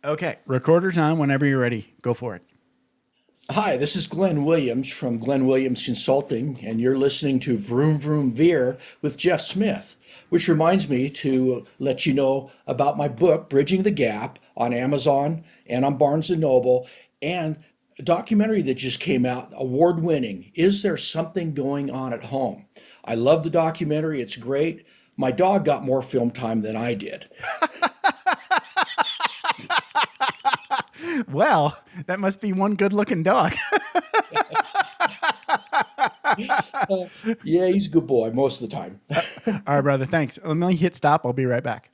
Okay, recorder's on whenever you're ready. Go for it. Hi, this is Glenn Williams from Glenn Williams Consulting, and you're listening to Vroom Vroom Veer with Jeff Smith, which reminds me to let you know about my book, Bridging the Gap, on Amazon and on Barnes& and Noble, and a documentary that just came out, award-winning, Is There Something Going On at Home? I love the documentary. It's great. My dog got more film time than I did. Well, that must be one good looking dog. Yeah, he's a good boy most of the time. All right, brother. Thanks. Let me hit stop. I'll be right back.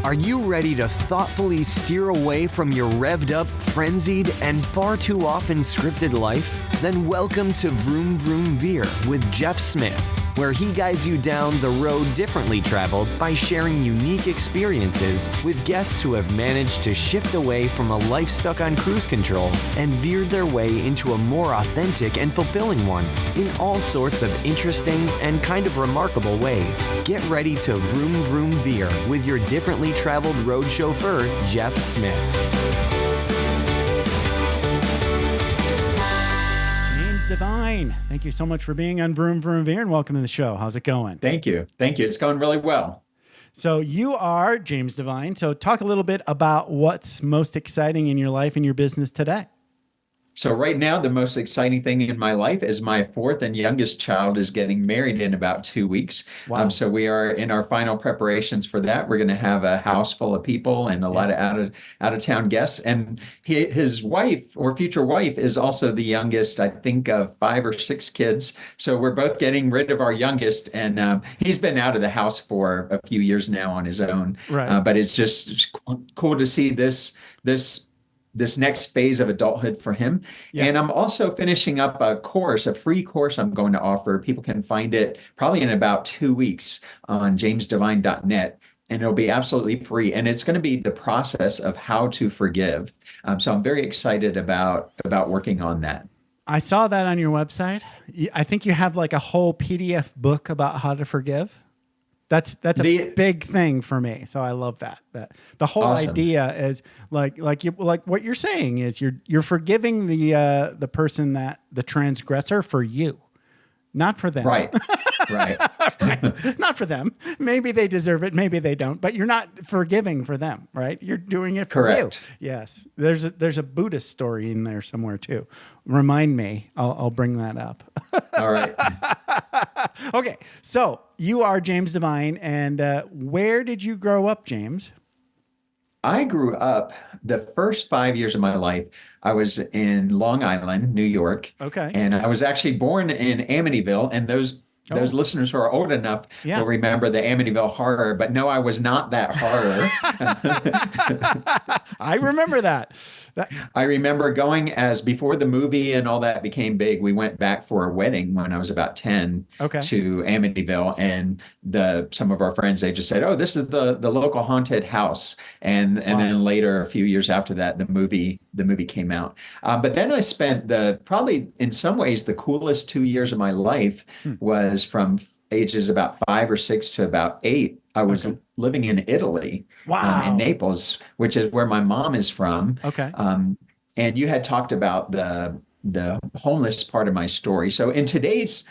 Are you ready to thoughtfully steer away from your revved up, frenzied, and far too often scripted life? Then welcome to Vroom Vroom Veer with Jeff Smith, where he guides you down the road differently traveled by sharing unique experiences with guests who have managed to shift away from a life stuck on cruise control and veered their way into a more authentic and fulfilling one in all sorts of interesting and kind of remarkable ways. Get ready to Vroom Vroom Veer with your differently traveled road chauffeur, Jeff Smith. Divine, thank you so much for being on Vroom Vroom Veer and welcome to the show. How's it going? Thank you. Thank you. It's going really well. So you are James Divine. So talk a little bit about what's most exciting in your life and your business today. So right now, the most exciting thing in my life is my fourth and youngest child is getting married in about 2 weeks. Wow. So we are in our final preparations for that. We're going to have a house full of people and a lot of out of town guests. And his wife or future wife is also the youngest, I think, of 5 or 6 kids. So we're both getting rid of our youngest, and he's been out of the house for a few years now on his own. Right. But it's just cool to see this next phase of adulthood for him. Yeah. And I'm also finishing up a course, a free course I'm going to offer. People can find it probably in about 2 weeks on jamesdivine.net. And it'll be absolutely free. And it's going to be the process of how to forgive. So I'm very excited about working on that. I saw that on your website. I think you have like a whole PDF book about how to forgive. That's a big thing for me. So I love that. That the whole Awesome. idea is like what you're saying is you're forgiving the person, that the transgressor, for you, not for them. Right. Right. Right. Not for them. Maybe they deserve it. Maybe they don't, but you're not forgiving for them, right? You're doing it for Correct. you. Yes. There's a Buddhist story in there somewhere too. Remind me. I'll bring that up. All right. Okay. So you are James Divine, and where did you grow up, James? I grew up, the first 5 years of my life, I was in Long Island, New York. Okay. And I was actually born in Amityville. And those listeners who are old enough Yeah. will remember the Amityville horror. But no, I was not that horror. I remember that. I remember going before the movie and all that became big, we went back for a wedding when I was about 10 Okay. to Amityville. And some of our friends, they just said, oh, this is the local haunted house. And then later, a few years after that, the movie came out. But then I spent probably in some ways the coolest 2 years of my life was from ages about 5 or 6 to about 8. I was living in Italy, Wow. in Naples, which is where my mom is from. Okay. And you had talked about the homeless part of my story. So in today's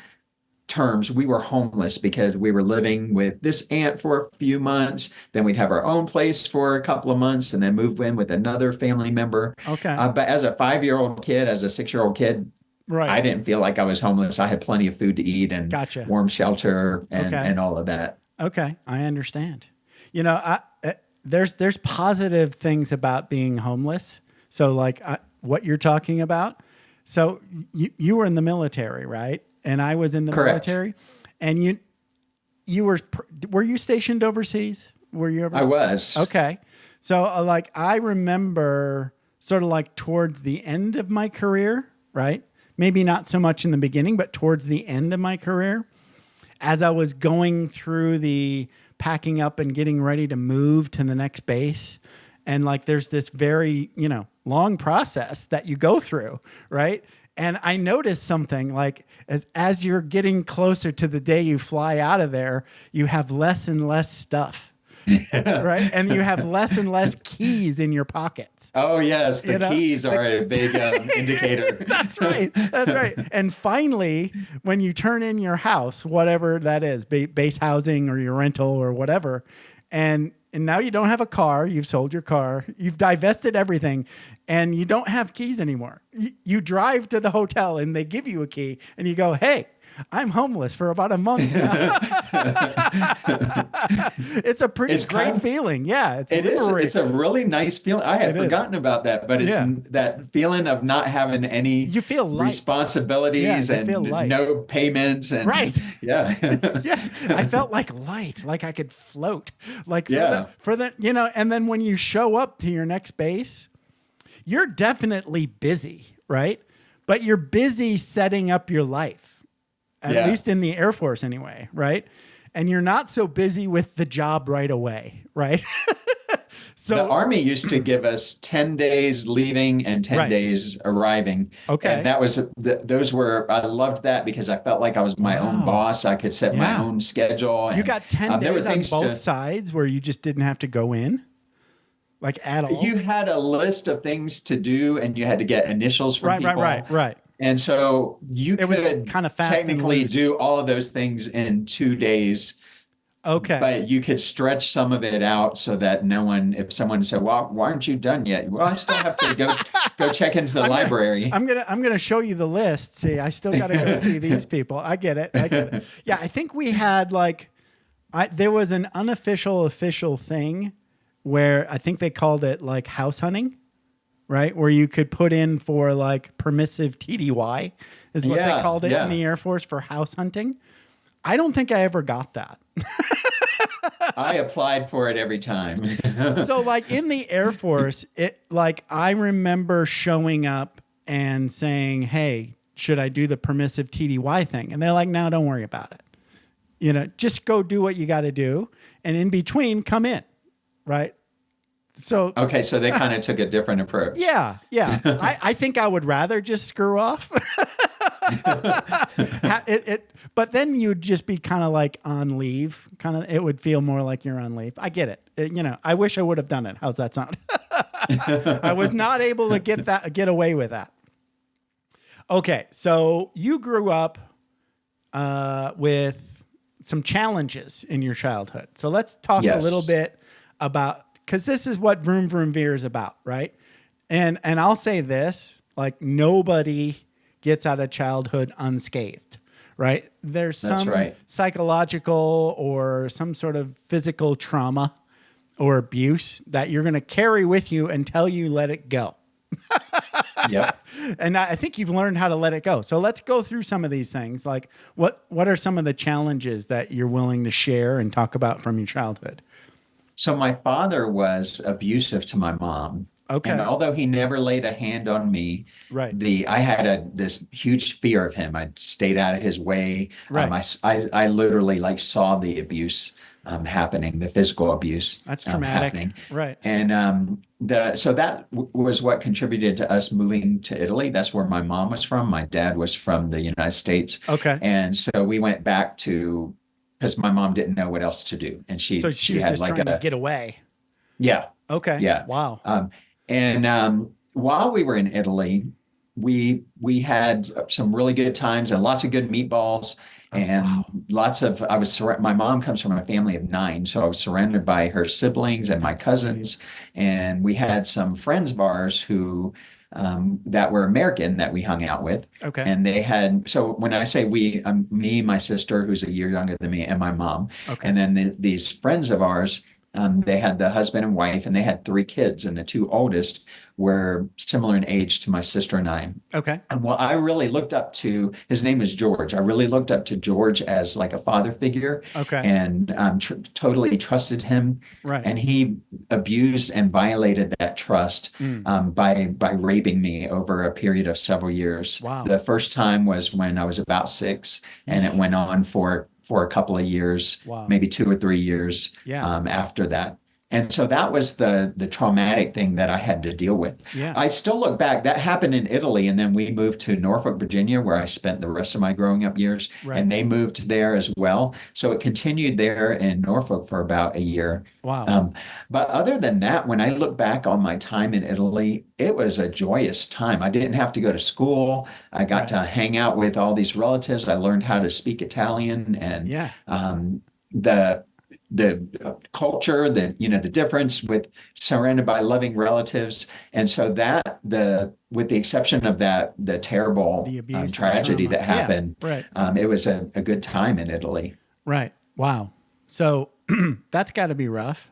terms, we were homeless because we were living with this aunt for a few months. Then we'd have our own place for a couple of months and then move in with another family member. Okay. But as a 5-year-old kid, as a 6-year-old kid, Right. I didn't feel like I was homeless. I had plenty of food to eat and Gotcha. warm shelter and all of that. Okay, I understand. You know, there's positive things about being homeless. So like what you're talking about. So you were in the military, right? And I was in the Correct. military. And you were you stationed overseas? Were you ever? I was. Okay. So like I remember sort of like towards the end of my career, right? Maybe not so much in the beginning, but towards the end of my career, as I was going through the packing up and getting ready to move to the next base. And like, there's this very, long process that you go through. Right. And I noticed something like as you're getting closer to the day you fly out of there, you have less and less stuff. right? And you have less and less keys in your pockets. Oh, yes. The You know, keys are a big indicator. That's right. That's right. And finally, when you turn in your house, whatever that is, base housing or your rental or whatever, and now you don't have a car, you've sold your car, you've divested everything, and you don't have keys anymore. You drive to the hotel and they give you a key and you go, hey, I'm homeless for about a month now. It's a pretty great feeling. Yeah. It's a really nice feeling. I had forgotten about that, but it's that feeling of not having any you feel light. Responsibilities and no payments. And right. Yeah. Yeah. I felt like light, like I could float. Like for the, you know, and then when you show up to your next base, you're definitely busy, right? But you're busy setting up your life. At least in the Air Force anyway, right? And you're not so busy with the job right away, right? So the Army used to give us 10 days leaving and 10 days arriving. Okay. And that was, I loved that because I felt like I was my own boss. I could set my own schedule. You got 10 days on both sides where you just didn't have to go in? Like at all? You had a list of things to do and you had to get initials from people. Right. And so you could kind of fast technically do all of those things in 2 days. Okay. But you could stretch some of it out so that if someone said, well, why aren't you done yet? Well, I still have to go check into the library. I'm gonna show you the list. See, I still got to go see these people. I get it. Yeah, I think we had there was an official thing where I think they called it like house hunting. Right? Where you could put in for like permissive TDY is what they called it in the Air Force for house hunting. I don't think I ever got that. I applied for it every time. So like in the Air Force, I remember showing up and saying, hey, should I do the permissive TDY thing? And they're like, no, don't worry about it. You know, just go do what you got to do. And in between, come in. Right? So so they kind of took a different approach. Yeah. I think I would rather just screw off. But then you'd just be kind of like on leave. It would feel more like you're on leave. I get it. I wish I would have done it. How's that sound? I was not able to get away with that. Okay, so you grew up with some challenges in your childhood. So let's talk a little bit about. Because this is what Vroom Vroom Veer is about, right? And I'll say this, like nobody gets out of childhood unscathed, right? There's some psychological or some sort of physical trauma or abuse that you're going to carry with you until you let it go. Yep. And I think you've learned how to let it go. So let's go through some of these things. Like what are some of the challenges that you're willing to share and talk about from your childhood? So my father was abusive to my mom. Okay. And although he never laid a hand on me, I had this huge fear of him. I stayed out of his way. Right. I literally saw the abuse happening, the physical abuse. That's traumatic. Happening. Right. And so that was what contributed to us moving to Italy. That's where my mom was from. My dad was from the United States. Okay. And so we went back to. Because my mom didn't know what else to do, and she was had just trying to get away. Yeah. Okay. Yeah. Wow. While we were in Italy, we had some really good times and lots of good meatballs and lots of. My mom comes from a family of 9, so I was surrounded by her siblings and my cousins, and we had some friends of ours who. That were American that we hung out with. Okay. And they had, so when I say we, me, my sister, who's a year younger than me, and my mom. Okay. And then these friends of ours, they had the husband and wife, and they had 3 kids, and the 2 oldest were similar in age to my sister and I. Okay. And what I really looked up to, his name was George. I really looked up to George as like a father figure. Okay. And totally trusted him. Right. And he abused and violated that trust by raping me over a period of several years. Wow. The first time was when I was about 6, and it went on for a couple of years, maybe 2 or 3 years after that. And so that was the traumatic thing that I had to deal with. Yeah. I still look back, that happened in Italy, and then we moved to Norfolk, Virginia, where I spent the rest of my growing up years, Right. and they moved there as well. So it continued there in Norfolk for about a year. Wow. But other than that, when I look back on my time in Italy, it was a joyous time. I didn't have to go to school. I got Right. to hang out with all these relatives. I learned how to speak Italian, and Yeah. the culture, the difference with surrounded by loving relatives. And so that with the exception of the terrible The abuse, tragedy trauma. that happened, Yeah. Right. it was a good time in Italy. Right. Wow. So that's got to be rough.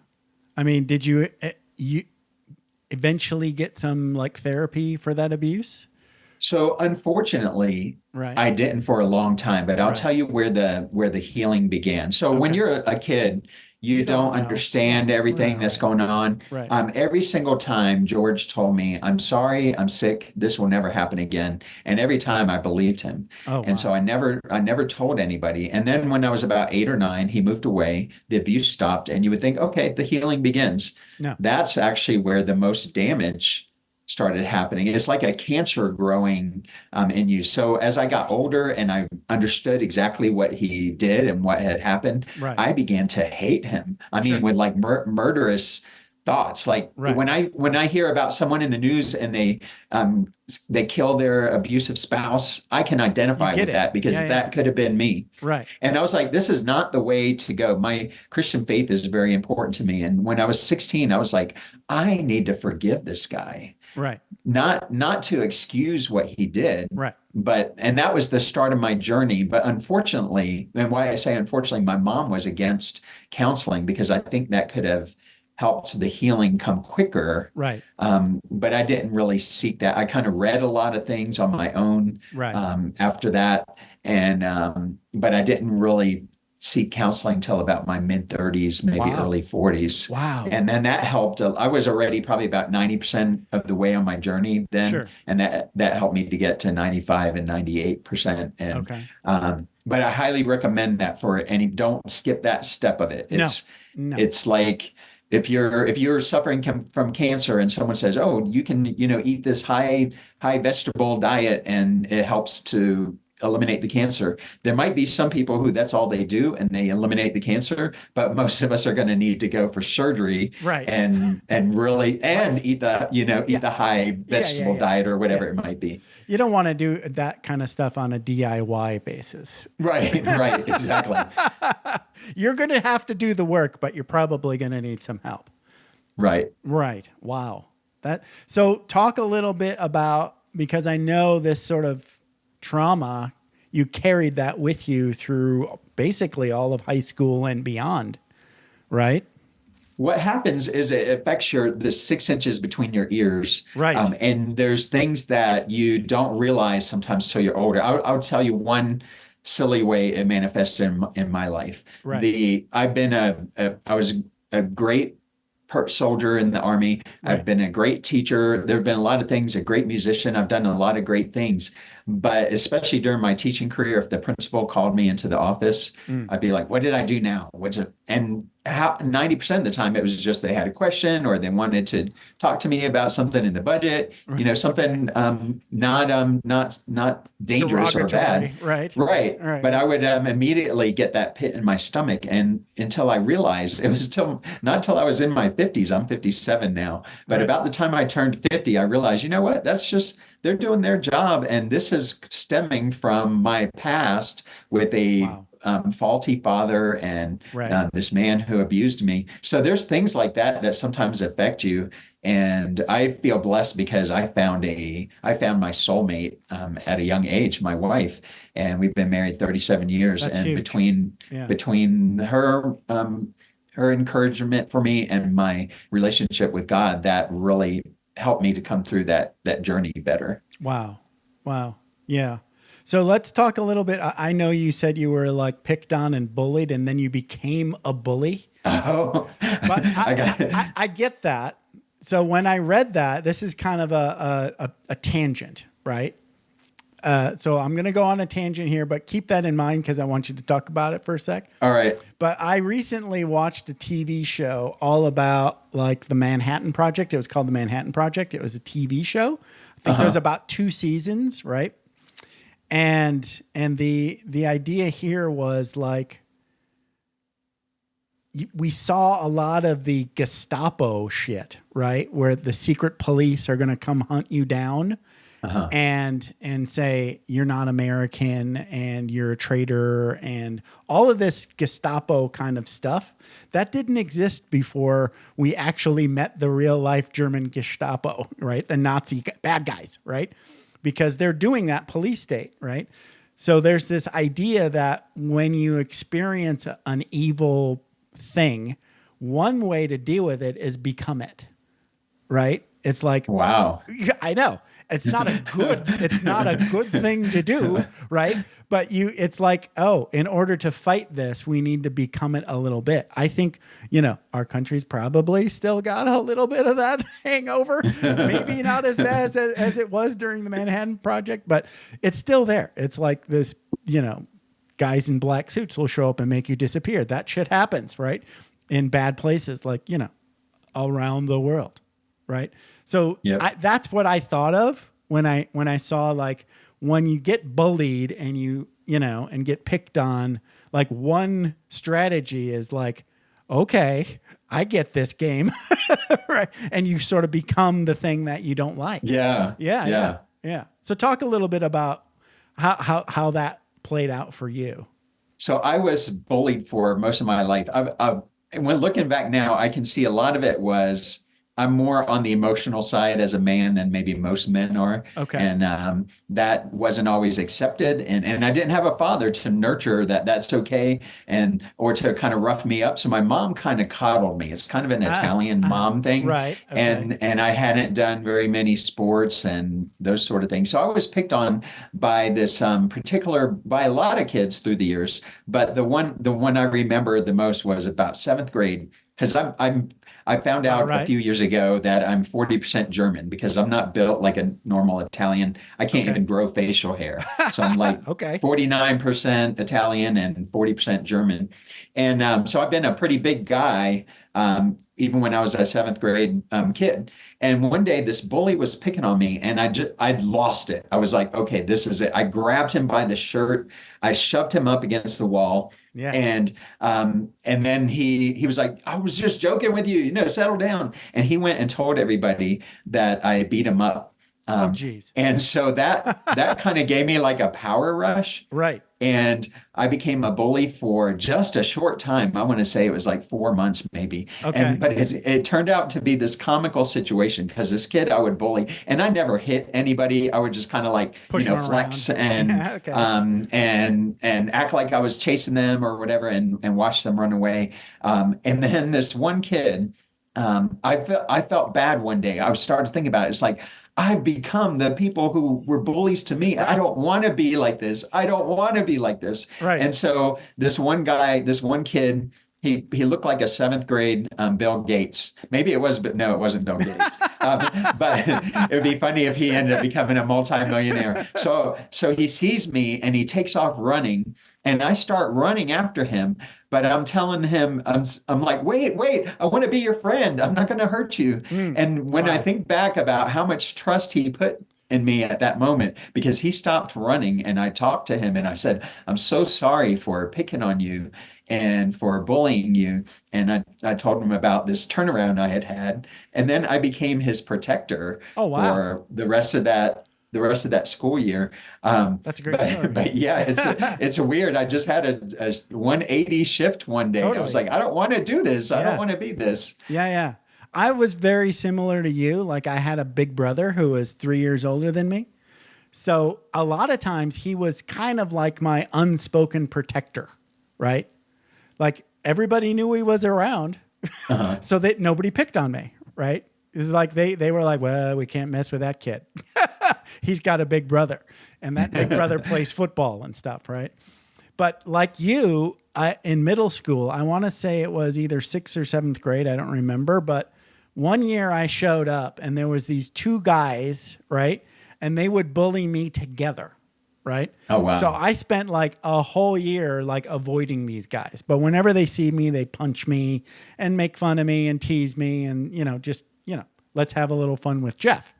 I mean, did you eventually get some like therapy for that abuse? So unfortunately, Right. I didn't for a long time, but I'll Right. tell you where the healing began. So when Okay. you're a kid, you don't don't know. understand Yeah. everything Right, that's right. going on. Right. Every single time George told me, "I'm sorry, I'm sick. This will never happen again," and every time I believed him. Oh, And so wow. I never told anybody. And then when I was about 8 or 9, he moved away. The abuse stopped, and you would think, okay, the healing begins. No. That's actually where the most damage started happening. It's like a cancer growing in you. So as I got older and I understood exactly what he did and what had happened, Right. I began to hate him. I Sure. mean, with like murderous thoughts. Like Right. when I hear about someone in the news and they kill their abusive spouse, I can identify You get with it. that because Yeah, yeah. that could have been me. Right. And I was like, this is not the way to go. My Christian faith is very important to me. And when I was 16, I was like, I need to forgive this guy. Right. Not to excuse what he did, Right. and that was the start of my journey. But unfortunately, and why I say unfortunately, my mom was against counseling because I think that could have helped the healing come quicker. Right. But I didn't really seek that. I kind of read a lot of things on my own Right. after that, and but I didn't really seek counseling till about my mid 30s, maybe Wow. early 40s. Wow. And then that helped. I was already probably about 90% of the way on my journey then. Sure. And that helped me to get to 95 and 98%. And Okay. but I highly recommend that for any, don't skip that step of it. No. No. It's like if you're suffering from cancer and someone says, "Oh, you can, eat this high vegetable diet and it helps to eliminate the cancer." There might be some people who that's all they do and they eliminate the cancer, but most of us are going to need to go for surgery, Right. and really eat the Yeah. the high vegetable yeah. diet or whatever Yeah. it might be. You don't want to do that kind of stuff on a DIY basis. Right, exactly. You're going to have to do the work, but you're probably going to need some help. Right. Right. Wow. So talk a little bit about, because I know this sort of trauma, you carried that with you through basically all of high school and beyond, right? What happens is it affects the 6 inches between your ears. Right. And there's things that you don't realize sometimes till you're older. I'll tell you one silly way it manifested in my life. Right. I was a great soldier in the Army. Right. I've been a great teacher. There have been a lot of things, a great musician. I've done a lot of great things. But especially during my teaching career, if the principal called me into the office, I'd be like, what did I do now? What's it? And 90% of the time it was just they had a question or they wanted to talk to me about something in the budget, something not dangerous or bad. Right. Right. But I would immediately get that pit in my stomach. And until I realized it was not till I was in my 50s, I'm 57 now. But Right. about the time I turned 50, I realized, you know what? That's just, they're doing their job. And this is stemming from my past with a faulty father and Right. this man who abused me. So there's things like that sometimes affect you. And I feel blessed because I found my soulmate at a young age, my wife, and we've been married 37 years. That's and huge. between her encouragement for me and my relationship with God, that really helped me to come through that journey better. Wow. Yeah. So let's talk a little bit. I know you said you were like picked on and bullied and then you became a bully. Oh, But I get that. So when I read that, this is kind of a tangent, right? So I'm going to go on a tangent here, but keep that in mind because I want you to talk about it for a sec. All right. But I recently watched a TV show all about like the Manhattan Project. It was called the Manhattan Project. It was a TV show. I think there was about 2 seasons, right? And the idea here was like we saw a lot of the Gestapo shit, right? Where the secret police are going to come hunt you down. And say you're not American and you're a traitor and all of this Gestapo kind of stuff that didn't exist before we actually met the real life German Gestapo, right? The Nazi bad guys, right? Because they're doing that police state, right? So there's this idea that when you experience an evil thing, one way to deal with it is become it, right? It's like, wow, I know. It's not a good thing to do, right? But it's like, oh, in order to fight this, we need to become it a little bit. I think, our country's probably still got a little bit of that hangover. Maybe not as bad as it was during the Manhattan Project, but it's still there. It's like this, guys in black suits will show up and make you disappear. That shit happens, right? In bad places, like, around the world. Right. So that's what I thought of when I saw like when you get bullied and and get picked on, like one strategy is like, okay, I get this game. Right. And you sort of become the thing that you don't like. Yeah. So talk a little bit about how that played out for you. So I was bullied for most of my life. When looking back now, I can see a lot of it was I'm more on the emotional side as a man than maybe most men are. Okay. And that wasn't always accepted. And I didn't have a father to nurture that's okay or to kind of rough me up. So my mom kind of coddled me. It's kind of an Italian mom thing. Right. Okay. And I hadn't done very many sports and those sort of things. So I was picked on by this by a lot of kids through the years. But the one I remember the most was about 7th grade. Because I found out a few years ago that I'm 40% German because I'm not built like a normal Italian. I can't even grow facial hair. So I'm like 49% Italian and 40% German. And so I've been a pretty big guy even when I was a 7th grade kid. And one day this bully was picking on me and I'd lost it. I was like, okay, this is it. I grabbed him by the shirt. I shoved him up against the wall. Yeah. And then he was like, I was just joking with you, settle down. And he went and told everybody that I beat him up. Oh, geez. And so that kind of gave me like a power rush. Right. And I became a bully for just a short time. I want to say it was like 4 months maybe. Okay. But it turned out to be this comical situation because this kid I would bully and I never hit anybody. I would just kind of like, flex and and act like I was chasing them or whatever and watch them run away. And then this one kid, I felt bad one day. I started thinking about it. It's like, I've become the people who were bullies to me. I don't want to be like this. I don't want to be like this. Right. And so this one kid, he looked like a 7th grade Bill Gates. Maybe it was, but no, it wasn't Bill Gates. But it would be funny if he ended up becoming a multimillionaire. So he sees me and he takes off running, and I start running after him. But I'm telling him, I'm like, wait, I want to be your friend. I'm not going to hurt you. And when I think back about how much trust he put in me at that moment, because he stopped running and I talked to him and I said, I'm so sorry for picking on you and for bullying you. And I told him about this turnaround I had. And then I became his protector for the rest of that school year. That's a great story. But yeah, it's weird. I just had a 180 shift one day. Totally. And I was like, I don't want to do this. I don't want to be this. Yeah. I was very similar to you. Like I had a big brother who was 3 years older than me. So a lot of times he was kind of like my unspoken protector, right? Like everybody knew he was around so that nobody picked on me, right? It was like they were like, well, we can't mess with that kid. He's got a big brother, and that big brother plays football and stuff, right? But like you, in middle school, I want to say it was either 6th or 7th grade. I don't remember. But one year I showed up, and there was these 2 guys, right? And they would bully me together. right? Oh, wow. So I spent like a whole year like avoiding these guys. But whenever they see me, they punch me and make fun of me and tease me and, just, let's have a little fun with Jeff.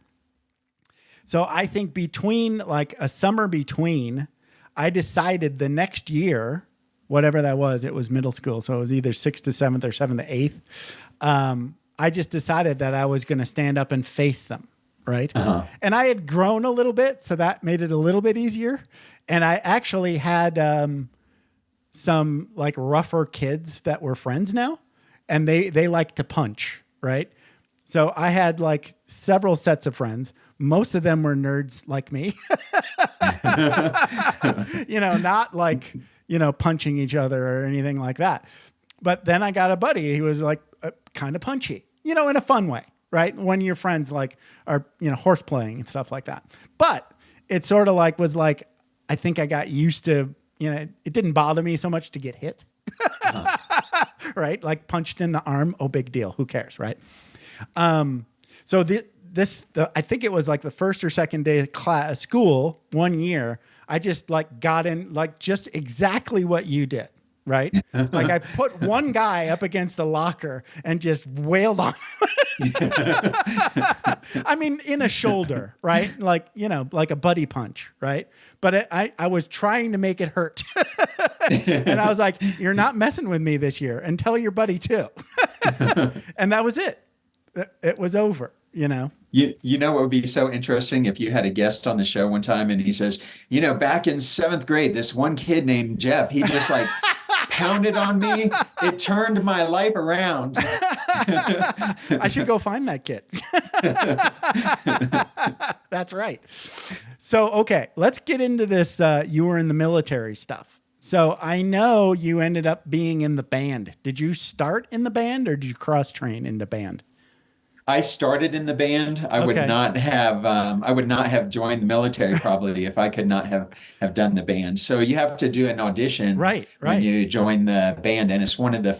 So I think between like a summer between, I decided the next year, whatever that was, it was middle school. So it was either 6th to 7th or 7th to 8th. I just decided that I was going to stand up and face them. Right. And I had grown a little bit, so that made it a little bit easier. And I actually had some like rougher kids that were friends now, and they like to punch. Right. So I had like several sets of friends. Most of them were nerds like me, not like, punching each other or anything like that. But then I got a buddy. He was like kind of punchy, in a fun way. Right. When your friends like are, horse playing and stuff like that. But it sort of like was like, I think I got used to, it didn't bother me so much to get hit. Right. Like punched in the arm. Oh, big deal. Who cares? Right. So I think it was like the first or second day of school one year. I just like got in like just exactly what you did. Right. Like I put one guy up against the locker and just wailed on him. I mean, in a shoulder, right? Like, like a buddy punch, right? But I was trying to make it hurt. And I was like, you're not messing with me this year, and tell your buddy too. And that was it. It was over, You know what would be so interesting if you had a guest on the show one time and he says, back in 7th grade, this one kid named Jeff, he just like pounded on me. It turned my life around. I should go find that kid. That's right. So, okay, let's get into this. You were in the military stuff. So I know you ended up being in the band. Did you start in the band or did you cross train into band? I started in the band. I would not have joined the military probably if I could not have done the band. So you have to do an audition when you join the band, and it's one of the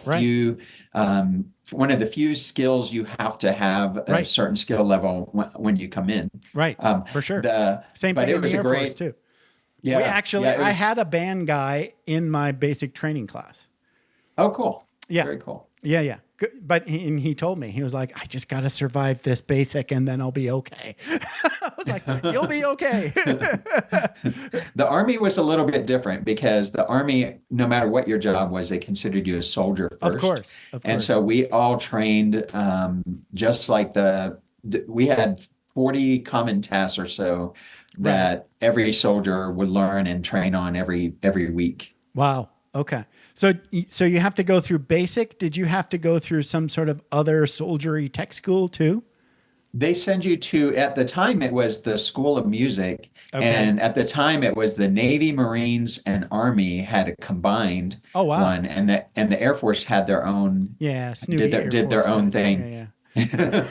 few skills you have to have a certain skill level when you come in. Right, for sure. Same thing in the Air Force too. Yeah, I had a band guy in my basic training class. Oh, cool. Yeah, very cool. Yeah. But he told me, he was like, I just got to survive this basic and then I'll be okay. I was like, you'll be okay. The Army was a little bit different because the Army, no matter what your job was, they considered you a soldier first. Of course. And so we all trained just like we had 40 common tasks or so that every soldier would learn and train on every week. Wow. Okay. So you have to go through basic. Did you have to go through some sort of other soldiery tech school too? They send you to, at the time it was the School of Music. Okay. And at the time it was the Navy, Marines, and Army had a combined one. And the Air Force had their own, did their own thing. Yeah.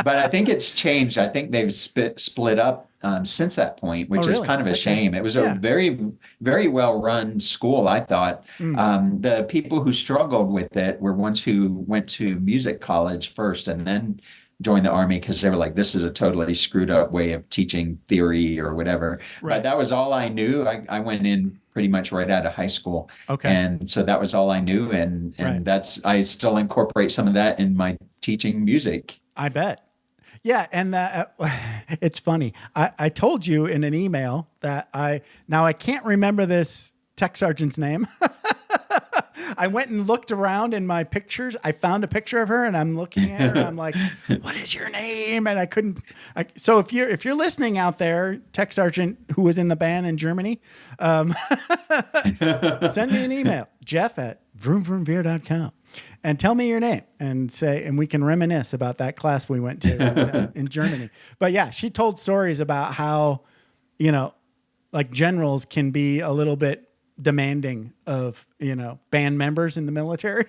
But I think it's changed. I think they've split up since that point, which is kind of a shame. It was a very, very well run school, I thought. The people who struggled with it were ones who went to music college first and then joined the Army because they were like, this is a totally screwed up way of teaching theory or whatever. Right. But that was all I knew. I went in pretty much right out of high school. Okay. And so that was all I knew. And I still incorporate some of that in my teaching music. I bet. Yeah. And it's funny. I told you in an email that I can't remember this tech sergeant's name. I went and looked around in my pictures. I found a picture of her and I'm looking at her and I'm like, what is your name? And I couldn't. So if you're listening out there, tech sergeant who was in the band in Germany, send me an email, jeff@vroomvroomveer.com, and tell me your name and we can reminisce about that class we went to in Germany. But yeah, she told stories about how, like generals can be a little bit demanding of, band members in the military.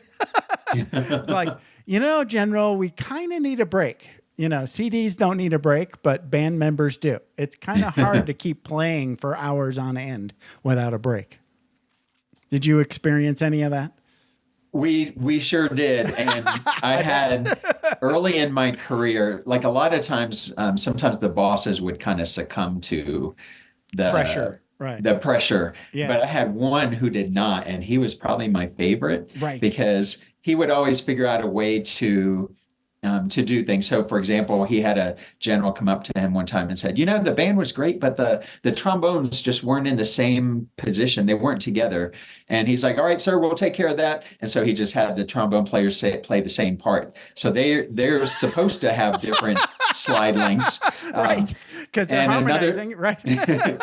It's like, General, we kind of need a break. CDs don't need a break, but band members do. It's kind of hard to keep playing for hours on end without a break. Did you experience any of that? We sure did. And I had early in my career, like a lot of times, sometimes the bosses would kind of succumb to Pressure. Right. the pressure. Yeah. But I had one who did not, and he was probably my favorite Right. because he would always figure out a way to do things. So, for example, he had a general come up to him one time and said, "You know, the band was great, but the trombones just weren't in the same position. They weren't together." And he's like, "All right, sir, we'll take care of that." And so he just had the trombone players play the same part. So they're supposed to have different slide lengths, Right. Because they're and harmonizing. Right. That's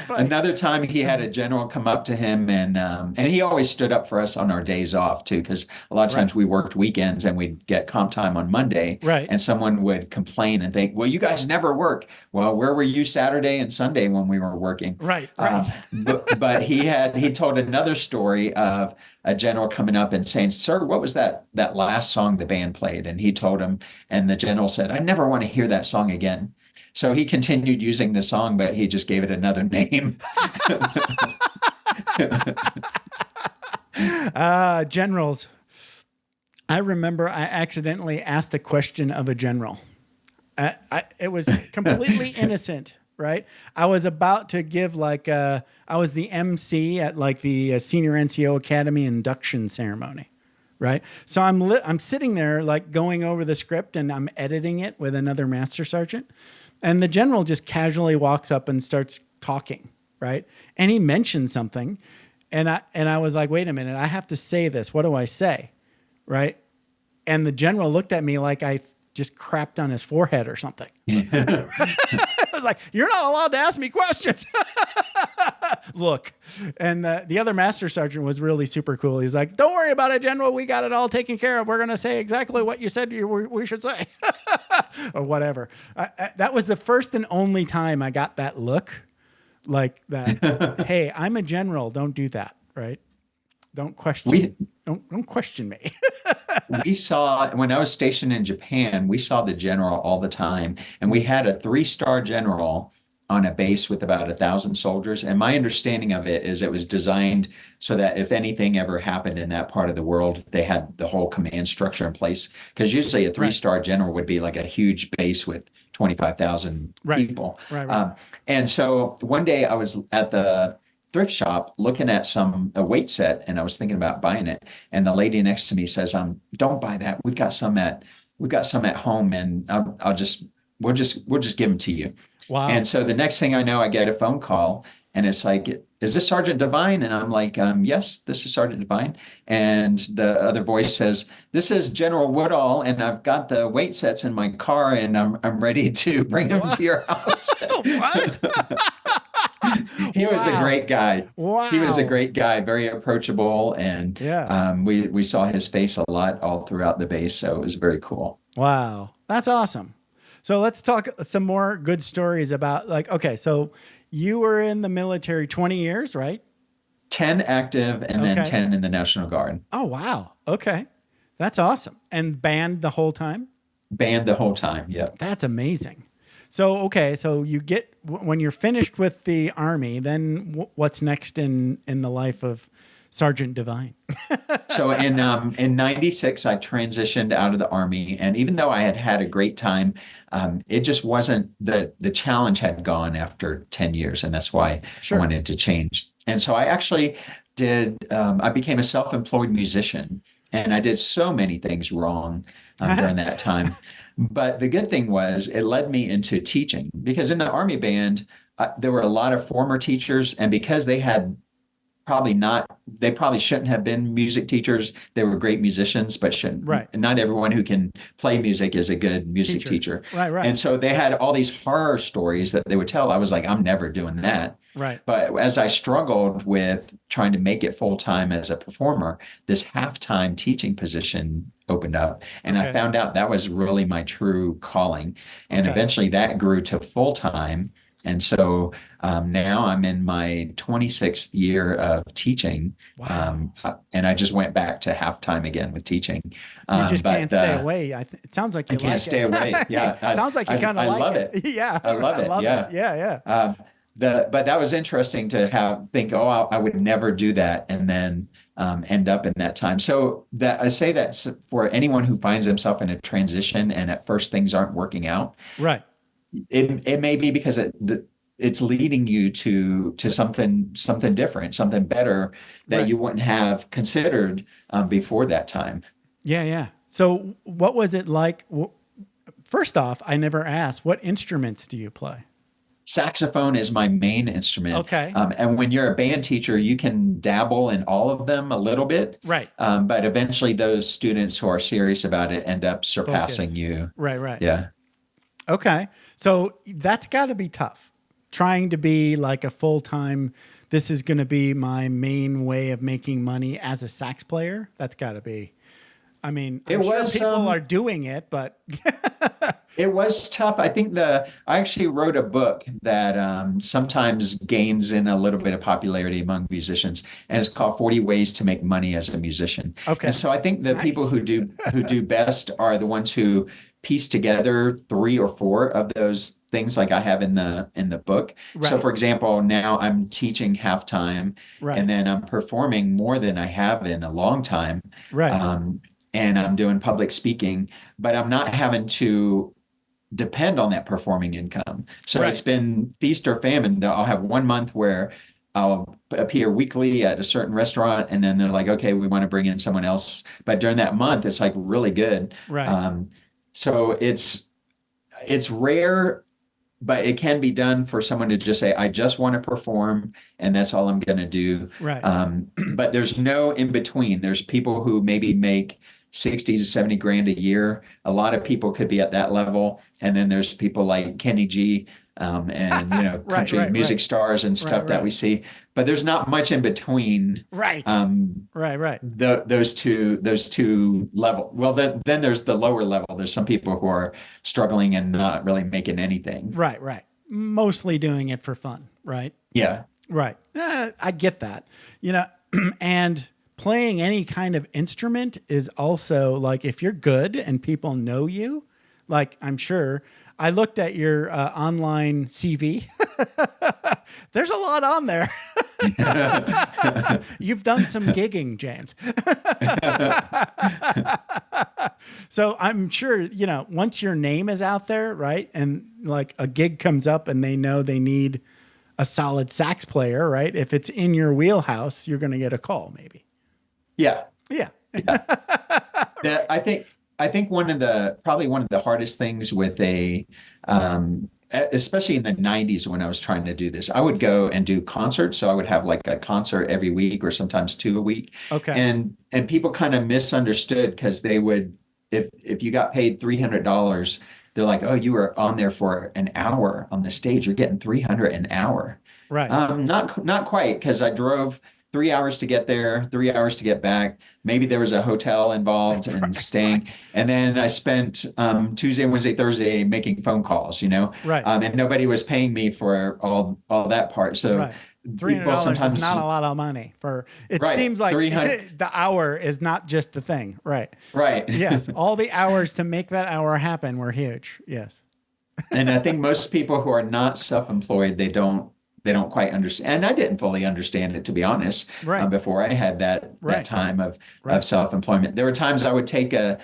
funny. Another time he had a general come up to him and he always stood up for us on our days off too, because a lot of times we worked weekends and we'd get comp time on Monday. Right. And someone would complain and think, "Well, you guys never work." Well, where were you Saturday and Sunday when we were working? Right. But he told another story of a general coming up and saying, "Sir, what was that last song the band played?" And he told him, and the general said, "I never want to hear that song again." So he continued using the song, but he just gave it another name. Generals. I remember I accidentally asked a question of a general. It was completely innocent, right? I was about to give I was the MC at like the Senior NCO Academy induction ceremony, right? So I'm sitting there like going over the script and I'm editing it with another master sergeant. And the general just casually walks up and starts talking, right? And he mentioned something. And I was like, wait a minute, I have to say this. What do I say? Right? And the general looked at me like I just crapped on his forehead or something. I was like, "You're not allowed to ask me questions." Look. And the other master sergeant was really super cool. He's like, "Don't worry about it, General. We got it all taken care of. We're going to say exactly what you said we should say." Or whatever. That was the first and only time I got that look like that. Hey, I'm a general. Don't do that. Right. Don't question. Don't question me. We saw, when I was stationed in Japan, we saw the general all the time. And we had a 3-star general on a base with about 1,000 soldiers. And my understanding of it is it was designed so that if anything ever happened in that part of the world, they had the whole command structure in place. Because usually a 3-star general would be like a huge base with 25,000 people. Right. And so one day I was at the thrift shop looking at a weight set, and I was thinking about buying it. And the lady next to me says, "Don't buy that. We've got some at home, and we'll just give them to you." Wow. And so the next thing I know, I get a phone call, and it's like, "Is this Sergeant Devine?" And I'm like, "Yes, this is Sergeant Devine." And the other voice says, "This is General Woodall, and I've got the weight sets in my car, and I'm ready to bring them to your house." What? He was a great guy. Wow. He was a great guy, very approachable. And we saw his face a lot all throughout the base. So it was very cool. Wow. That's awesome. So let's talk some more good stories about okay, so you were in the military 20 years, right? 10 active and then 10 in the National Guard. Oh, wow. Okay. That's awesome. And band the whole time? Band the whole time. Yep. That's amazing. So, so you when you're finished with the Army, then what's next in the life of Sergeant Devine? So in 96, I transitioned out of the Army. And even though I had a great time, it just wasn't the challenge had gone after 10 years. And that's why I wanted to change. And so I actually I became a self-employed musician, and I did so many things wrong during that time. But the good thing was it led me into teaching, because in the Army band, there were a lot of former teachers, and because they probably shouldn't have been music teachers. They were great musicians, but shouldn't. Right. And not everyone who can play music is a good music teacher. Right. And so they had all these horror stories that they would tell. I was like, I'm never doing that. Right. But as I struggled with trying to make it full time as a performer, this halftime teaching position opened up, and I found out that was really my true calling. And eventually that grew to full time. And so now I'm in my 26th year of teaching. Wow. And I just went back to halftime again with teaching. You just can't stay away. It sounds like you like it. I can't stay away. Yeah. It sounds like you kind of like love it. Yeah. I love it. Yeah. But that was interesting to think, I would never do that, and then end up in that time. So that I say that for anyone who finds himself in a transition and at first things aren't working out. Right. It may be because it's leading you to something different, something better that Right. you wouldn't have considered before that time. Yeah, yeah. So what was it like? First off, I never asked, what instruments do you play? Saxophone is my main instrument. Okay. And when you're a band teacher, you can dabble in all of them a little bit. Right. But eventually, those students who are serious about it end up surpassing Focus. you. Right, right. Yeah. Okay. So that's got to be tough. Trying to be like a full-time, this is going to be my main way of making money as a sax player. That's got to be. I mean, I'm It sure was, people are doing it, but It was tough. I actually wrote a book that sometimes gains in a little bit of popularity among musicians, and it's called 40 Ways to Make Money as a Musician. okay. And so I think the people Nice. who do best are the ones who piece together three or four of those things like I have in the book. So Right. for example, now I'm teaching halftime Right. and then I'm performing more than I have in a long time. Right. Um, and I'm doing public speaking, but I'm not having to depend on that performing income. So Right. it's been feast or famine. I'll have 1 month where I'll appear weekly at a certain restaurant, and then they're like, okay, we want to bring in someone else. But during that month, it's like really good. Right. So it's rare, but it can be done for someone to just say, I just want to perform, and that's all I'm going to do. Right. But there's no in between. There's people who maybe make 60 to 70 grand a year. A lot of people could be at that level. And then there's people like Kenny G, and Right, country music right. stars and stuff Right, that right. we see. But there's not much in between Right. Right. Right. those two level. Well, then there's the lower level. There's some people who are struggling and not really making anything. Right. Right. Mostly doing it for fun. Right. Yeah. Right. I get that. And playing any kind of instrument is also like if you're good and people know you, like I'm sure I looked at your online CV. There's a lot on there. You've done some gigging, James. So I'm sure, once your name is out there, right? And like a gig comes up and they know they need a solid sax player, right? If it's in your wheelhouse, you're going to get a call maybe. Yeah. Yeah. I think probably one of the hardest things with especially in the 90s when I was trying to do this, I would go and do concerts. So I would have like a concert every week or sometimes two a week. Okay. And people kind of misunderstood because they would, if you got paid $300, they're like, oh, you were on there for an hour on the stage. You're getting 300 an hour. Right. Not quite, because I drove 3 hours to get there, 3 hours to get back. Maybe there was a hotel involved and staying. And then I spent Tuesday, Wednesday, Thursday making phone calls, Right. And nobody was paying me for all that part. So Right. people $300 sometimes is not a lot of money for it. Right. Seems like 300 the hour is not just the thing. Right. Right. Yes. All the hours to make that hour happen were huge. Yes. And I think most people who are not self-employed, they don't quite understand. And I didn't fully understand it, to be honest, Right. before I had that Right. time of Right. self-employment. There were times I would take a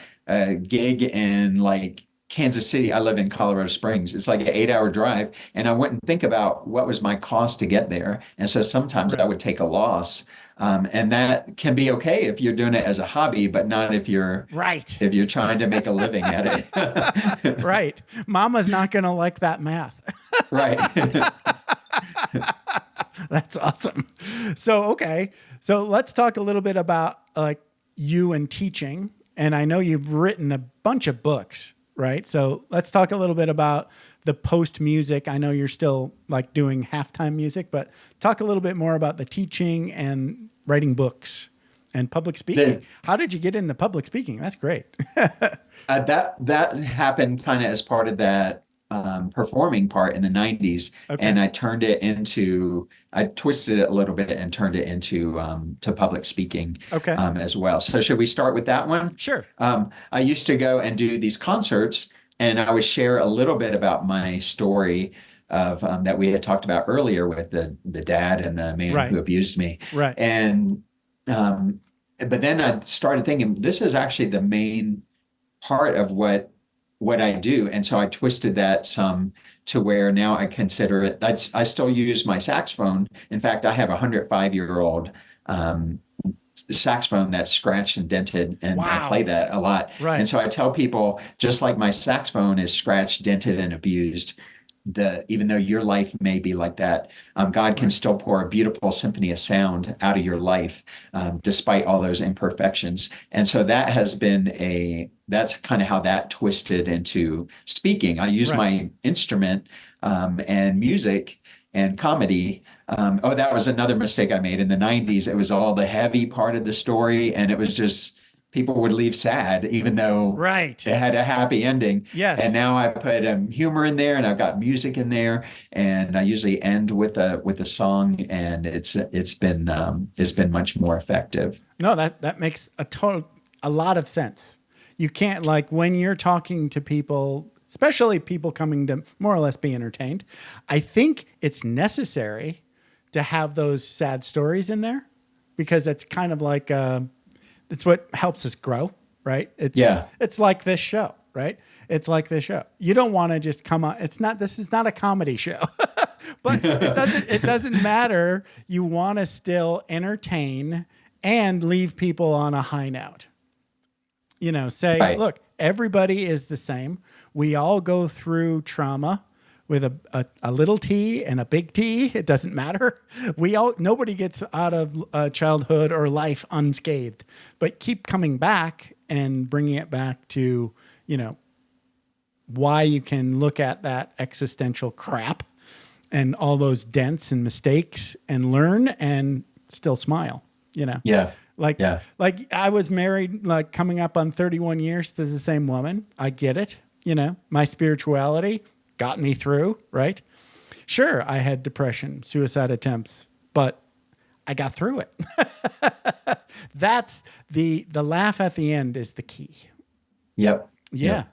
gig in like Kansas City. I live in Colorado Springs. It's like an 8-hour drive, and I wouldn't think about what was my cost to get there. And so sometimes I would take a loss. And that can be okay if you're doing it as a hobby, but not if you're Right. trying to make a living at it. Right. Mama's not going to like that math. Right. That's awesome. So, okay. So let's talk a little bit about like you and teaching. And I know you've written a bunch of books, right? So let's talk a little bit about the post music. I know you're still like doing halftime music, but talk a little bit more about the teaching and writing books and public speaking. How did you get into public speaking? That's great. That happened kind of as part of that performing part in the 90s. Okay. And I twisted it a little bit and turned it into to public speaking Okay. as well. So should we start with that one? Sure. I used to go and do these concerts, and I would share a little bit about my story of that we had talked about earlier with the dad and the man Right. who abused me. Right. And but then I started thinking, this is actually the main part of what what I do. And so I twisted that some to where now I consider it, I still use my saxophone. In fact, I have a 105-year-old saxophone that's scratched and dented, and I play Wow. that a lot. And Right. so I tell people, just like my saxophone is scratched, dented, and abused, even though your life may be like that, God can Right. still pour a beautiful symphony of sound out of your life, despite all those imperfections. And so that's kind of how that twisted into speaking. I use Right. my instrument and music and comedy. Oh, that was another mistake I made in the 90s. It was all the heavy part of the story, and it was just people would leave sad, even though Right. it had a happy ending. And Yes. now I put humor in there, and I've got music in there, and I usually end with a song, and it's been much more effective. No, that makes a lot of sense. You can't, like, when you're talking to people, especially people coming to more or less be entertained, I think it's necessary to have those sad stories in there because it's kind of like it's what helps us grow, right? Yeah. It's like this show, right? It's like this show. You don't want to just come on. This is not a comedy show. But it doesn't matter. You want to still entertain and leave people on a high note. Say, Right. look, everybody is the same. We all go through trauma with a little T and a big T. It doesn't matter. Nobody gets out of childhood or life unscathed, but keep coming back and bringing it back to, why you can look at that existential crap and all those dents and mistakes and learn and still smile, Yeah. like, Yeah. like I was married, like coming up on 31 years to the same woman. I get it. My spirituality got me through, right? Sure, I had depression, suicide attempts, but I got through it. That's the laugh at the end is the key. Yep. Yeah. Yep.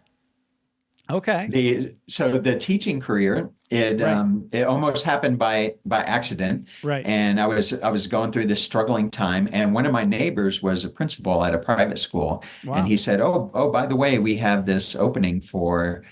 Okay. So the teaching career, Right. it almost happened by accident. Right. And I was going through this struggling time, and one of my neighbors was a principal at a private school, and Wow. he said, "Oh, by the way, we have this opening for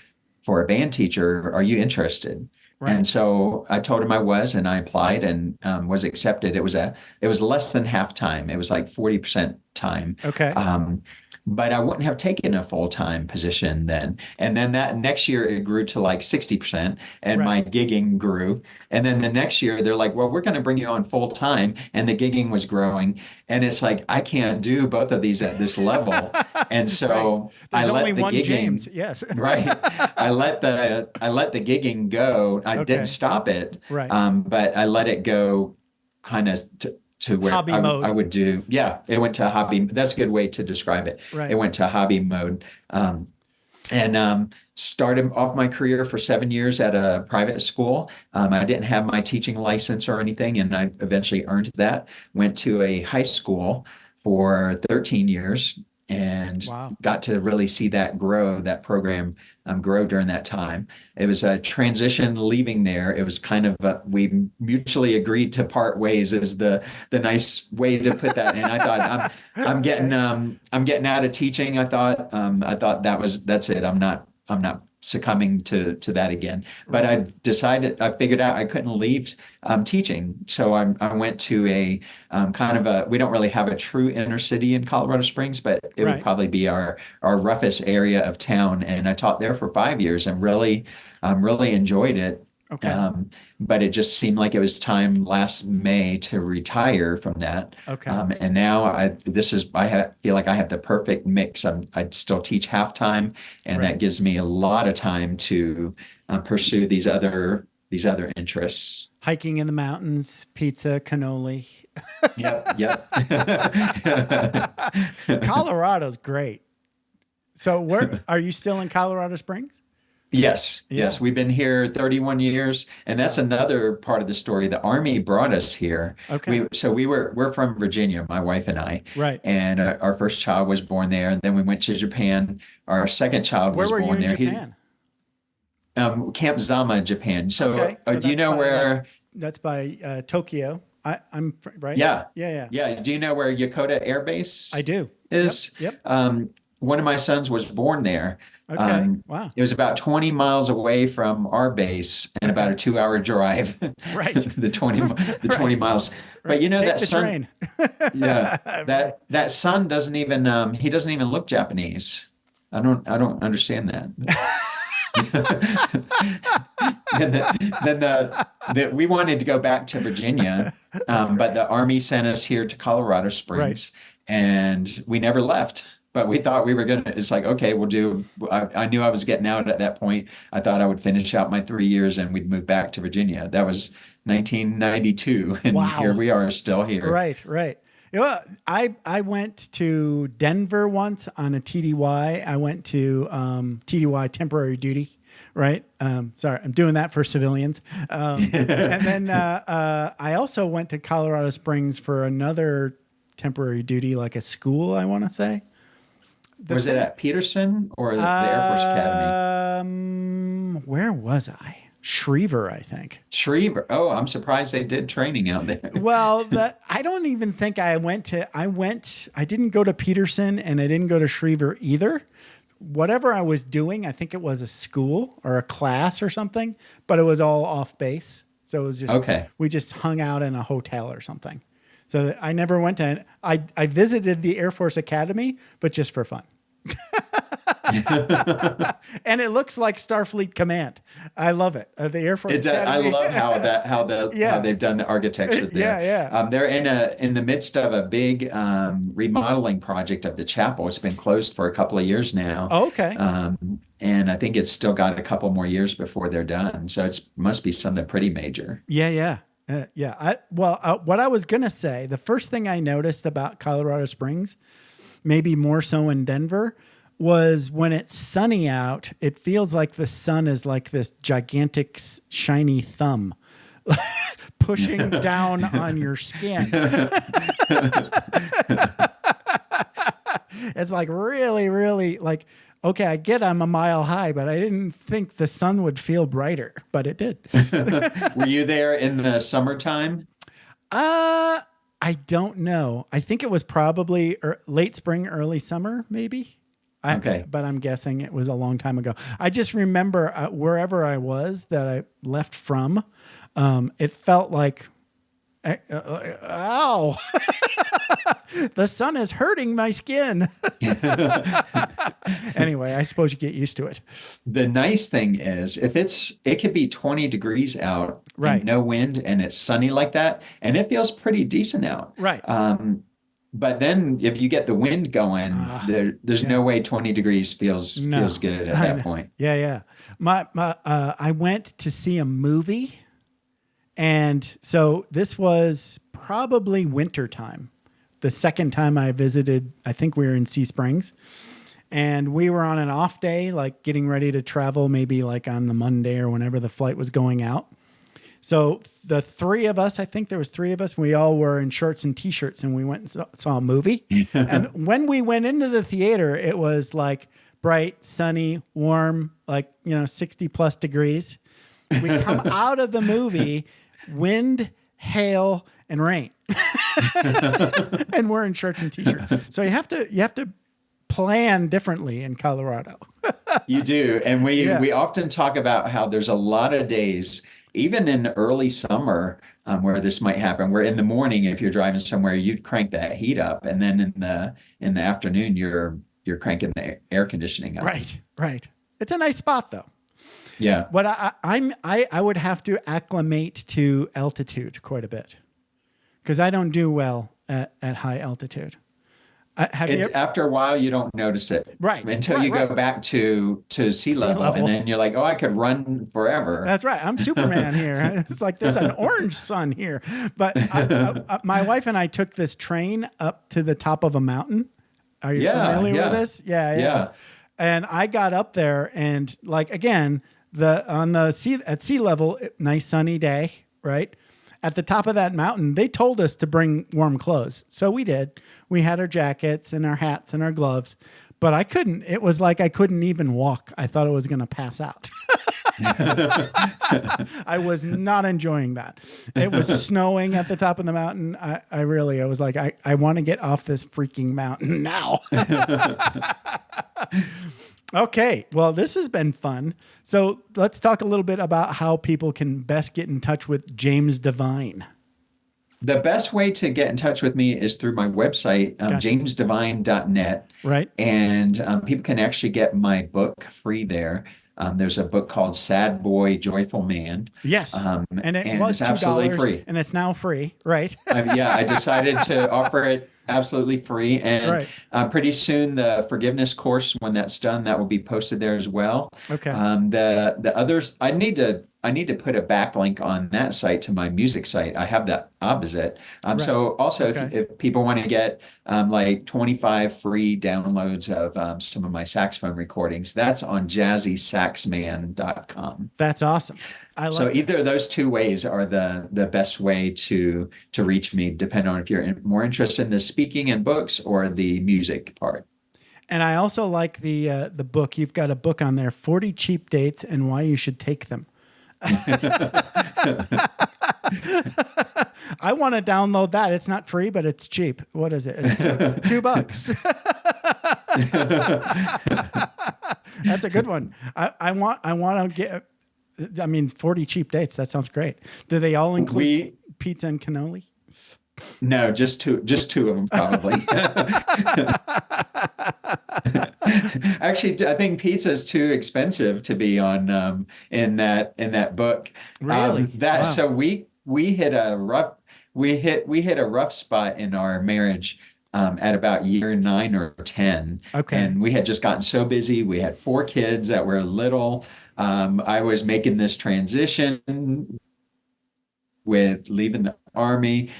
a band teacher. Are you interested?" Right. And so I told him I was, and I applied and was accepted. It was less than half time. It was like 40% time. Okay. Um, but I wouldn't have taken a full-time position then. And then that next year it grew to like 60% and Right. my gigging grew. And then the next year they're like, well, we're going to bring you on full-time. And the gigging was growing. And it's like, I can't do both of these at this level. And Right. so I There's only let the one James. gigging, Yes. right. I let the gigging go. I Okay. didn't stop it. Right. But I let it go kind of to where Hobby I mode. would do, yeah, it went to hobby. That's a good way to describe it. It Right. went to hobby mode. And started off my career for 7 years at a private school. I didn't have my teaching license or anything, and I eventually earned that. Went to a high school for 13 years and Wow. got to really see that program grow during that time. It was a transition leaving there. It was kind of we mutually agreed to part ways is the nice way to put that. And I thought Okay. I'm getting out of teaching. I thought that's it. I'm not succumbing to that again. But Right. I figured out I couldn't leave teaching. So I went to a kind of we don't really have a true inner city in Colorado Springs, but it would Right. probably be our roughest area of town. And I taught there for 5 years and really enjoyed it. Okay. Um, but it just seemed like it was time last May to retire from that. Okay. And now feel like I have the perfect mix. I still teach halftime, and Right. that gives me a lot of time to pursue these other interests. Hiking in the mountains, pizza, cannoli. Yep, yep. Colorado's great. So where are you still in Colorado Springs? Yes, Yeah. yes. We've been here 31 years, and that's another part of the story. The Army brought us here. Okay. We're from Virginia, my wife and I, Right. and our first child was born there. And then we went to Japan. Our second child Where was were you born in there. Japan? Camp Zama, Japan. So, Okay. So do you that's know by where? Tokyo. Right. Yeah, Yeah. Yeah. yeah. Do you know where Yokota Air Base I do. Yep. is? Yep. One of my sons was born there. Okay. Wow. It was about 20 miles away from our base and about a 2-hour drive. Right. The 20 Right. miles. But Right. Take that the son, train. yeah, Right. that son doesn't even he doesn't even look Japanese. I don't understand that. We wanted to go back to Virginia, but the Army sent us here to Colorado Right. Springs, and we never left. But we thought we were gonna. It's like, okay, we'll do. I knew I was getting out at that point. I thought I would finish out my 3 years and we'd move back to Virginia. That was 1992, and here Wow. we are, still here. Right, right. You know, I went to Denver once on a TDY. I went to TDY temporary duty, right? Sorry, I'm doing that for civilians. And then I also went to Colorado Springs for another temporary duty, like a school, I want to say. Was it at Peterson or the Air Force Academy? Where was I? Schriever, I think. Schriever. Oh, I'm surprised they did training out there. Well, I don't even think I didn't go to Peterson and I didn't go to Schriever either. Whatever I was doing, I think it was a school or a class or something, but it was all off base. So it was just, Okay. We just hung out in a hotel or something. So I never went to, I visited the Air Force Academy, but just for fun. And it looks like Starfleet Command. I love it. The Air Force Academy. I love how they've done the architecture there. Yeah. They're in the midst of a big remodeling project of the chapel. It's been closed for a couple of years now. Oh, okay. And I think it's still got a couple more years before they're done. So it must be something pretty major. Yeah. What I was going to say, the first thing I noticed about Colorado Springs, maybe more so in Denver, was when it's sunny out, it feels like the sun is like this gigantic shiny thumb pushing down on your skin. It's like really, really like, okay, I get I'm a mile high, but I didn't think the sun would feel brighter, but it did. Were you there in the summertime? I don't know. I think it was probably late spring, early summer, maybe. Okay. But I'm guessing it was a long time ago. I just remember wherever I was that I left from, it felt like, ow, the sun is hurting my skin. Anyway, I suppose you get used to it. The nice thing is it could be 20 degrees out, right, and no wind, and it's sunny like that, and it feels pretty decent out. Right. But then if you get the wind going, there's no way 20 degrees feels good at that point. Yeah. I went to see a movie, and so this was probably wintertime. The second time I visited, I think we were in Sea Springs, and we were on an off day, like getting ready to travel, maybe like on the Monday or whenever the flight was going out. So the three of us, I think there was three of us, we all were in shorts and t-shirts, and we went and saw a movie. And when we went into the theater, it was like bright, sunny, warm, like, 60 plus degrees. We come out of the movie, wind, hail, and rain. And we're in shorts and t-shirts. So you have to plan differently in Colorado. You do. And we often talk about how there's a lot of days, even in early summer, where this might happen, where in the morning, if you're driving somewhere, you'd crank that heat up, and then in the afternoon, you're cranking the air conditioning up. Right. It's a nice spot, though. Yeah. But I would have to acclimate to altitude quite a bit, because I don't do well at high altitude. After a while, you don't notice it, right? Until you go back to sea level, and then you're like, "Oh, I could run forever." That's right. I'm Superman here. It's like there's an orange sun here. But my wife and I took this train up to the top of a mountain. Are you familiar with this? Yeah. And I got up there, and like again, at sea level, nice sunny day, right? At the top of that mountain, they told us to bring warm clothes. So we did. We had our jackets and our hats and our gloves, but I couldn't. It was like I couldn't even walk. I thought I was going to pass out. I was not enjoying that. It was snowing at the top of the mountain. I was like, I want to get off this freaking mountain now. Okay. Well, this has been fun. So let's talk a little bit about how people can best get in touch with James Devine. The best way to get in touch with me is through my website, Gotcha. jamesdevine.net. Right. And people can actually get my book free there. There's a book called Sad Boy, Joyful Man. Yes. And it was it's absolutely $2 free. and it's now free. Right. I decided to offer it absolutely free. And Right. pretty soon, the forgiveness course, when that's done, that will be posted there as well. Okay. The others, I need to put a backlink on that site to my music site. I have that opposite. Right. So also, Okay. if people want to get like 25 free downloads of some of my saxophone recordings, that's on jazzysaxman.com. That's awesome. I like So that. either of those two ways are the best way to reach me, depending on if you're more interested in the speaking and books or the music part. And I also like the book. You've got a book on there, 40 Cheap Dates and Why You Should Take Them. I want to download that. It's not free, but it's cheap. What is it? It's $2. That's a good one. I want to get, 40 cheap dates. That sounds great. Do they all include pizza and cannoli? No, just two of them probably. Actually, I think pizza is too expensive to be on in that book. Really? Wow. So we hit a rough spot in our marriage at about year 9 or 10. Okay. And we had just gotten so busy. We had 4 kids that were little. I was making this transition with leaving the Army.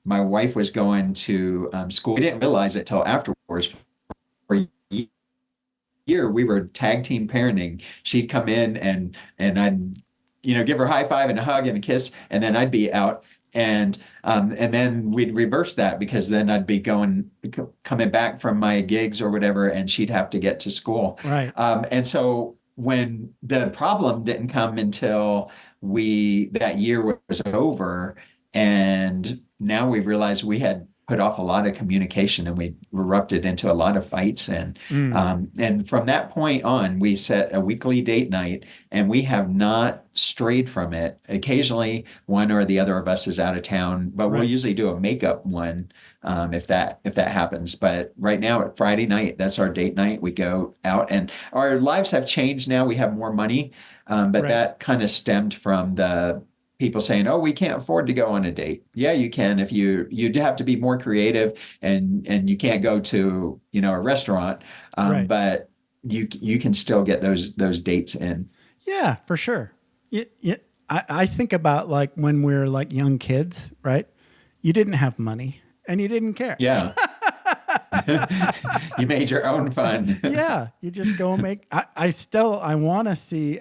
My wife was going to school. We didn't realize it till afterwards. For a year, we were tag team parenting. She'd come in and I'd, give her a high five and a hug and a kiss, and then I'd be out. And then we'd reverse that, because then I'd be coming back from my gigs or whatever, and she'd have to get to school. Right. And so when the problem didn't come until that year was over, and now we've realized we had put off a lot of communication, and we erupted into a lot of fights. And from that point on, we set a weekly date night, and we have not strayed from it. Occasionally, one or the other of us is out of town, but we'll usually do a makeup one if that happens. But right now, at Friday night, that's our date night. We go out, and our lives have changed now. We have more money, but that kind of stemmed from the people saying, "Oh, we can't afford to go on a date." Yeah, you can if you'd have to be more creative, and you can't go to a restaurant, but you can still get those dates in. Yeah, for sure. I think about like when we're like young kids, right? You didn't have money and you didn't care. Yeah. You made your own fun. Yeah, you just go make. I want to see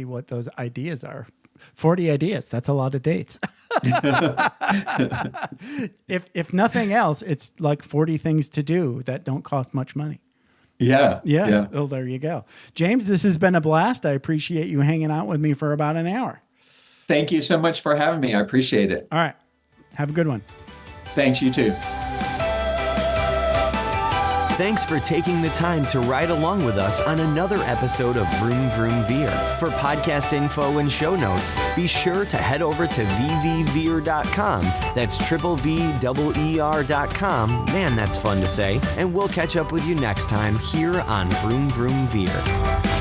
what those ideas are. 40 ideas. That's a lot of dates. If nothing else, it's like 40 things to do that don't cost much money. Yeah. Oh, there you go. James, this has been a blast. I appreciate you hanging out with me for about an hour. Thank you so much for having me. I appreciate it. All right. Have a good one. Thanks, you too. Thanks for taking the time to ride along with us on another episode of Vroom Vroom Veer. For podcast info and show notes, be sure to head over to vvveer.com. That's VVER.com. Man, that's fun to say. And we'll catch up with you next time here on Vroom Vroom Veer.